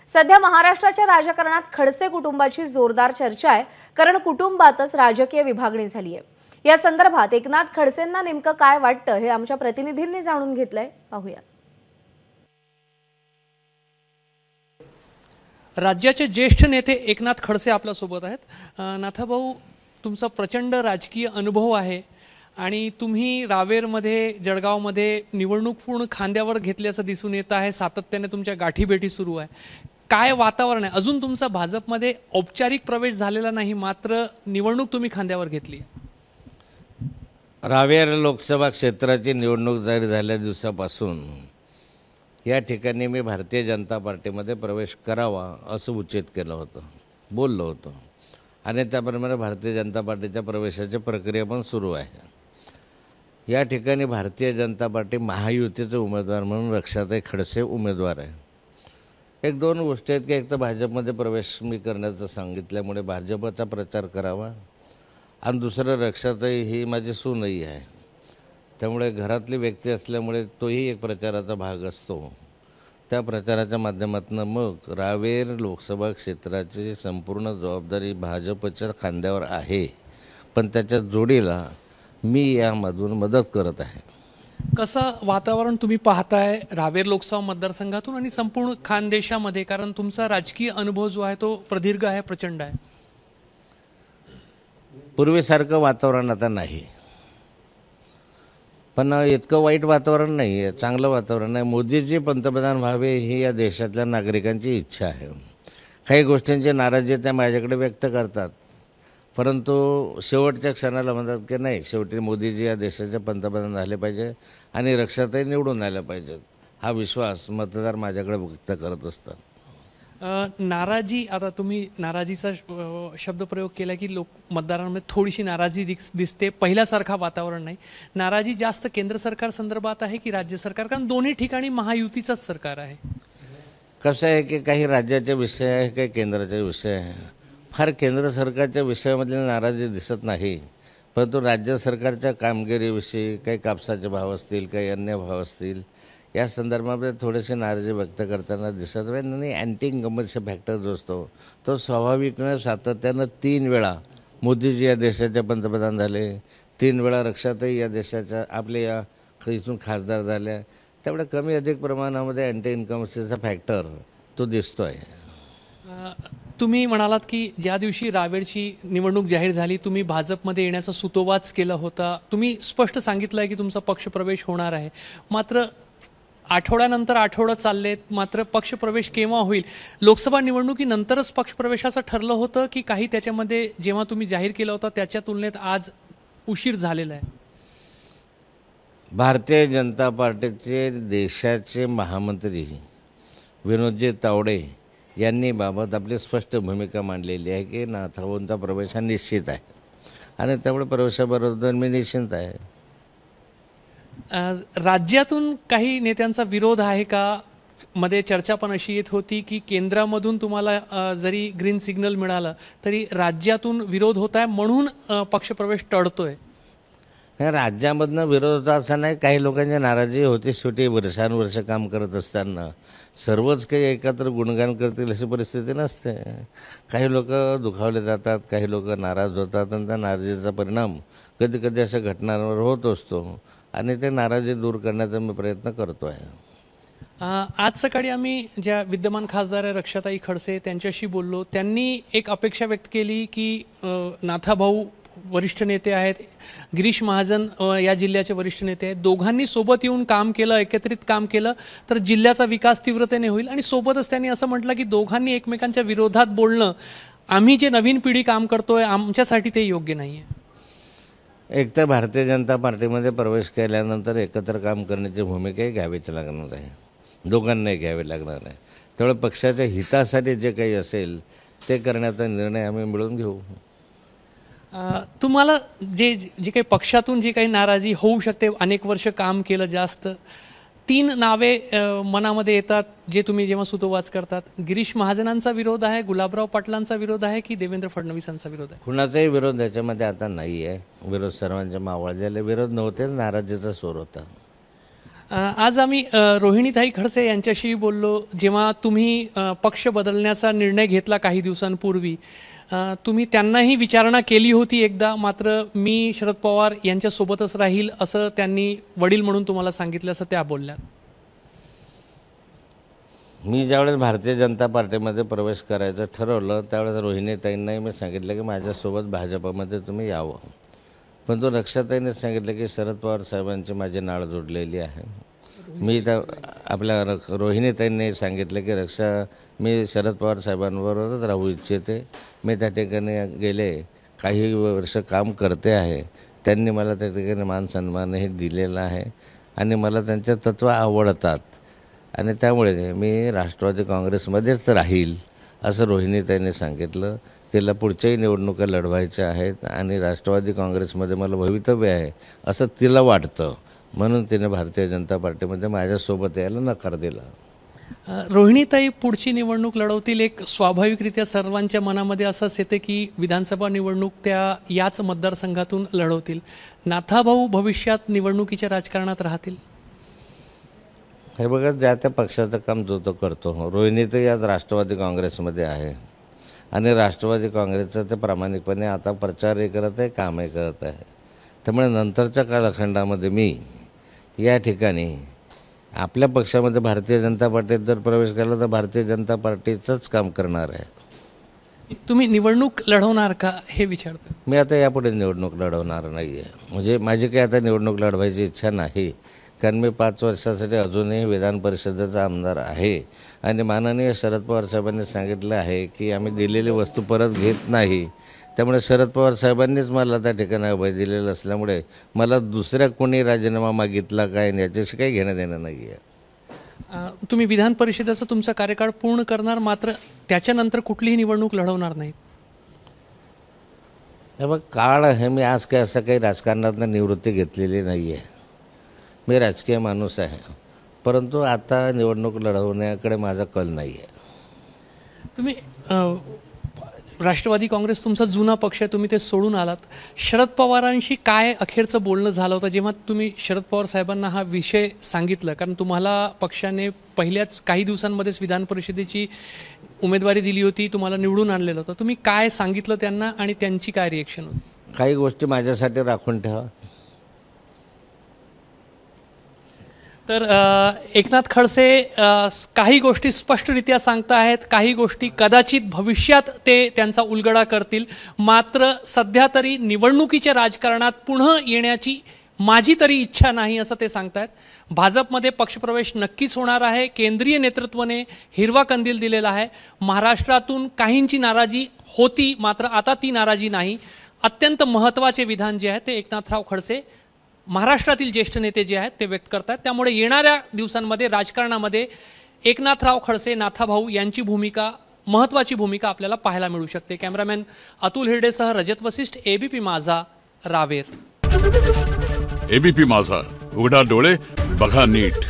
सध्या महाराष्ट्राच्या राजकारणात खडसे कुटुंबाची जोरदार चर्चा आहे, कारण कुटुंबातच राजकीय विभागणी झाली आहे। या संदर्भात एकनाथ खडसेंना नेमकं काय वाटतं हे आमच्या प्रतिनिधींनी जाणून घेतलंय, पाहूया। राज्याचे ज्येष्ठ नेते एकनाथ खडसे आपल्या सोबत आहेत। नाथाभाऊ, तुमचा प्रचंड राजकीय अनुभव आहे आणि तुम्ही रावेरमध्ये जळगावमध्ये निवडणूक पूर्ण खांद्यावर घेतल्याचं दिसून येत आहे। सातत्याने तुमच्या गाठीभेटी सुरू आहे। काय वातावरण आहे? अजून तुमचा भाजपमध्ये औपचारिक प्रवेश झालेला नाही, मात्र निवडणूक तुम्ही खांद्यावर घेतली। रावेर लोकसभा क्षेत्राची निवडणूक जाहीर झाल्या दिवसापासून या ठिकाणी मी भारतीय जनता पार्टीमध्ये प्रवेश करावा असं उचित केलं होतं, बोललो होतो आणि त्याप्रमाणे भारतीय जनता पार्टीच्या प्रवेशाची प्रक्रिया पण सुरू आहे। या ठिकाणी भारतीय जनता पार्टी महायुतीचे उमेदवार म्हणून रक्षाताई खडसे उमेदवार आहे। एक दोन गोष्टी आहेत की एक तर भाजपमध्ये प्रवेश मी करण्याचं सांगितल्यामुळे भाजपचा प्रचार करावा आणि दुसरं रक्षाताई ही माझी सूनही आहे, त्यामुळे घरातली व्यक्ती असल्यामुळे तोही एक प्रचाराचा भाग असतो। त्या प्रचाराच्या माध्यमातून मग रावेर लोकसभा क्षेत्राची संपूर्ण जबाबदारी भाजपच्या खांद्यावर आहे, पण त्याच्या जोडीला मी यामधून मदत करत आहे। कसं वातावरण तुम्ही पाहताय रावेर लोकसभा मतदारसंघातून आणि संपूर्ण खानदेशामध्ये, कारण तुमचा राजकीय अनुभव जो आहे तो प्रदीर्घ आहे, प्रचंड आहे? पूर्वीसारखं वातावरण आता नाही, पण इतकं वाईट वातावरण नाही आहे, चांगलं वातावरण आहे। मोदीजी पंतप्रधान व्हावे ही या देशातल्या नागरिकांची इच्छा आहे। काही गोष्टींची नाराजी त्या माझ्याकडे व्यक्त करतात, परंतु शेवटच्या क्षणाला म्हणतात की नाही, शेवटी मोदीजी या देशाचे पंतप्रधान झाले पाहिजे आणि रक्षाताई निवडून आल्या पाहिजेत, हा विश्वास मतदार माझ्याकडे व्यक्त करत असतात। नाराजी, आता तुम्ही नाराजीचा शब्दप्रयोग केला की लोक मतदारांमध्ये थोडीशी नाराजी दिसते, पहिल्यासारखा वातावरण नाही। नाराजी जास्त केंद्र सरकार संदर्भात आहे की राज्य सरकार? कारण दोन्ही ठिकाणी महायुतीचंच सरकार आहे। कसं आहे की काही राज्याचे विषय आहे, काही केंद्राचे विषय आहे। फार केंद्र सरकारच्या विषयामधली नाराजी दिसत नाही, परंतु राज्य सरकारच्या कामगिरीविषयी काही कापसाचे भाव असतील, काही अन्य भाव असतील, या संदर्भामध्ये थोडेसे नाराजी व्यक्त करताना दिसत आहे। आणि अँटी इन्कम्बन्सी फॅक्टर जो असतो तो स्वाभाविकपणे सातत्यानं 3 वेळा मोदीजी या देशाचे पंतप्रधान झाले, 3 वेळा रक्षाताई या देशाच्या आपल्या या इथून खासदार झाल्या, त्यामुळे कमी अधिक प्रमाणामध्ये अँटी इन्कम्बन्सीचा फॅक्टर तो दिसतो आहे। तुम्ही म्हणालात की ज्या दिवशी रावेरची निवडणूक जाहीर झाली तुम्ही भाजपमध्ये येण्याचा सुतोवाच केला होता, तुम्ही स्पष्ट सांगितलं आहे की तुमचा पक्षप्रवेश होणार आहे, मात्र आठवड्यानंतर आठवडं चाललेत, मात्र पक्षप्रवेश केव्हा होईल? लोकसभा निवडणुकीनंतरच पक्षप्रवेशाचं ठरलं होतं की काही त्याच्यामध्ये जेव्हा तुम्ही जाहीर केलं होतं त्याच्या तुलनेत आज उशीर झालेला आहे? भारतीय जनता पार्टीचे देशाचे महामंत्री विनोदजी तावडे यांनी बाबत आपली स्पष्ट भूमिका मांडलेली आहे की नाथाभाऊंचा प्रवेश हा निश्चित आहे आणि त्यामुळे प्रवेशाबरोबर मी निश्चिंत आहे। राज्यातून काही नेत्यांचा विरोध आहे का? मध्ये चर्चा पण अशी येत होती की केंद्रामधून तुम्हाला जरी ग्रीन सिग्नल मिळालं तरी राज्यातून विरोध होत आहे, म्हणून पक्षप्रवेश टळतोय। राज्यामधनं विरोध होता असं नाही, काही लोकांची नाराजी होती। शेवटी वर्षानुवर्ष काम करत असताना सर्वच काही एकत्र गुणगान करतील अशी परिस्थिती नसते। काही लोक दुखावले जातात, काही लोक नाराज होतात आणि त्या नाराजीचा परिणाम कधी कधी अशा घटनांवर होत असतो आणि ते नाराजी दूर करण्याचा मी प्रयत्न करतो आहे। आज सकाळी आम्ही ज्या विद्यमान खासदार रक्षाताई खडसे त्यांच्याशी बोललो, त्यांनी एक अपेक्षा व्यक्त केली की नाथाभाऊ वरिष्ठ नेते आहेत, गिरीश महाजन या जिल्ह्याचे वरिष्ठ नेते आहेत, दोघांनी सोबत येऊन काम केलं, एकत्रित काम केलं तर जिल्ह्याचा विकास तीव्रतेने होईल। आणि सोबतच त्यांनी असं म्हटलं की दोघांनी एकमेकांच्या विरोधात बोलणं, आम्ही जे नवीन पिढी काम करतोय आमच्यासाठी ते योग्य नाही आहे। एक तर भारतीय जनता पार्टीमध्ये प्रवेश केल्यानंतर एकत्र काम करण्याची भूमिकाही घ्यावीच लागणार आहे, दोघांनाही घ्यावी लागणार आहे। त्यामुळे पक्षाच्या हितासाठी जे काही असेल ते करण्याचा निर्णय आम्ही मिळून घेऊ। तुम्हाला जे काही पक्षातून जी काही नाराजी होऊ शकते, अनेक वर्ष काम केलं जास्त, 3 नावे मनामध्ये येतात जे तुम्ही जेव्हा सुतोवाच करतात? गिरीश महाजनांचा विरोध आहे, गुलाबराव पाटलांचा विरोध आहे की देवेंद्र फडणवीसांचा विरोध आहे? कुणाचाही विरोध याच्यामध्ये आता नाही आहे। विरोध सर्वांच्या मावळलेले विरोध नव्हते, नाराजीचा स्वर होता। आज आम्ही रोहिणीताई खडसे यांच्याशी बोललो. जेव्हा तुम्ही पक्ष बदलण्याचा निर्णय घेतला काही दिवसांपूर्वी, तुम्ही त्यांनाही विचारणा केली होती एकदा, मात्र मी शरद पवार यांच्यासोबतच राहील असं त्यांनी वडील म्हणून तुम्हाला सांगितलं असं त्या बोलल्या. मी ज्यावेळेस भारतीय जनता पार्टीमध्ये प्रवेश करायचं ठरवलं त्यावेळेस रोहिणीताईंनाही मी सांगितलं की माझ्यासोबत भाजपमध्ये तुम्ही यावं. पण तो रक्षाताईंनी सांगितलं की शरद पवार साहेबांची माझी नाळ जोडलेली आहे. मी त्या आपल्या रोहिणीताईंनी सांगितलं की मी शरद पवार साहेबांबरोबरच राहू इच्छिते. मी त्या ठिकाणी गेले काही वर्ष काम करते आहे. त्यांनी मला त्या ठिकाणी मान सन्मानही दिलेला आहे आणि मला त्यांचे तत्त्व आवडतात आणि त्यामुळे मी राष्ट्रवादी काँग्रेसमध्येच राहील असं रोहिणीताईंनी सांगितलं. तिला पुढच्याही निवडणुका लढवायच्या आहेत आणि राष्ट्रवादी काँग्रेसमध्ये मला भवितव्य आहे असं तिला वाटतं, म्हणून तिने भारतीय जनता पार्टीमध्ये माझ्यासोबत यायला नकार दिला. रोहिणीताई पुढची निवडणूक लढवतील. एक स्वाभाविकरित्या सर्वांच्या मनामध्ये असंच येते की विधानसभा निवडणूक त्या याच मतदारसंघातून लढवतील. नाथाभाऊ भविष्यात निवडणुकीच्या राजकारणात राहतील? हे बघा, ज्या त्या पक्षाचं काम जो तो करतो. रोहिणीताई आज राष्ट्रवादी काँग्रेसमध्ये आहे आणि राष्ट्रवादी काँग्रेसचा ते प्रामाणिकपणे आता प्रचारही करत आहे, कामही करत आहे. त्यामुळे नंतरच्या कालखंडामध्ये मी या ठिकाणी आपल्या पक्षामध्ये भारतीय जनता पार्टीत जर प्रवेश केला तर भारतीय जनता पार्टीचंच काम करणार आहे. तुम्ही निवडणूक लढवणार का हे विचारतो मी. आता यापुढे निवडणूक लढवणार नाही आहे. म्हणजे माझी काही आता निवडणूक लढवायची इच्छा नाही, कारण मी 5 वर्षासाठी अजूनही विधान परिषदेचा आमदार आहे आणि माननीय शरद पवार साहेबांनी सांगितलं आहे की आम्ही दिलेली वस्तू परत घेत नाही. त्यामुळे शरद पवार साहेबांनीच मला त्या ठिकाणी अभय दिलेलं असल्यामुळे मला दुसऱ्या कोणी राजीनामा मागितला काय याच्याशी काही घेणं देणं नाही आहे. तुम्ही विधान परिषदेचा तुमचा कार्यकाळ पूर्ण करणार, मात्र त्याच्यानंतर कुठलीही निवडणूक लढवणार नाही? हे बघ, काळ आहे. मी आज काय असं काही राजकारणातनं निवृत्ती घेतलेली नाही आहे. मी राजकीय माणूस आहे, परंतु आता निवडणूक लढवण्याकडे माझा कल नाही आहे. तुम्ही राष्ट्रवादी काँग्रेस तुमचा जुना पक्ष आहे, तुम्ही ते सोडून आलात. शरद पवारांशी काय अखेरचं बोलणं झालं होतं जेव्हा तुम्ही शरद पवार साहेबांना हा विषय सांगितलं? कारण तुम्हाला पक्षाने पहिल्याच काही दिवसांमध्येच विधान परिषदेची उमेदवारी दिली होती, तुम्हाला निवडून आणलेलं होतं. तुम्ही काय सांगितलं त्यांना आणि त्यांची काय रिएक्शन होती? काही गोष्टी माझ्यासाठी राखून ठेवा. तर एकनाथ खडसे काही गोष्टी स्पष्टरित्या सांगताहेत, काही गोष्टी कदाचित भविष्यात ते त्यांचा उलगडा करतील. मात्र सध्या तरी निवडणुकीच्या राजकारणात पुन्हा येण्याची माझी तरी इच्छा नाही असं ते सांगतायत. भाजपमध्ये पक्षप्रवेश नक्कीच होणार आहे. केंद्रीय नेतृत्वाने हिरवा कंदील दिलेला आहे. महाराष्ट्रातून काहींची नाराजी होती, मात्र आता ती नाराजी नाही. अत्यंत महत्त्वाचे विधान जे आहे ते एकनाथराव खडसे महाराष्ट्रातील ज्येष्ठ नेते जे आहेत ते व्यक्त करतात. त्यामुळे येणाऱ्या दिवसांमध्ये राजकारणामध्ये एकनाथराव खडसे, नाथाभाऊ यांची भूमिका, महत्त्वाची भूमिका आपल्याला पाहायला मिळू शकते. कॅमेरामॅन अतुल हिरडेसह रजत वसिष्ठ, एबीपी माझा, रावेर. एबीपी माझा, उघडा डोळे बघा नीट.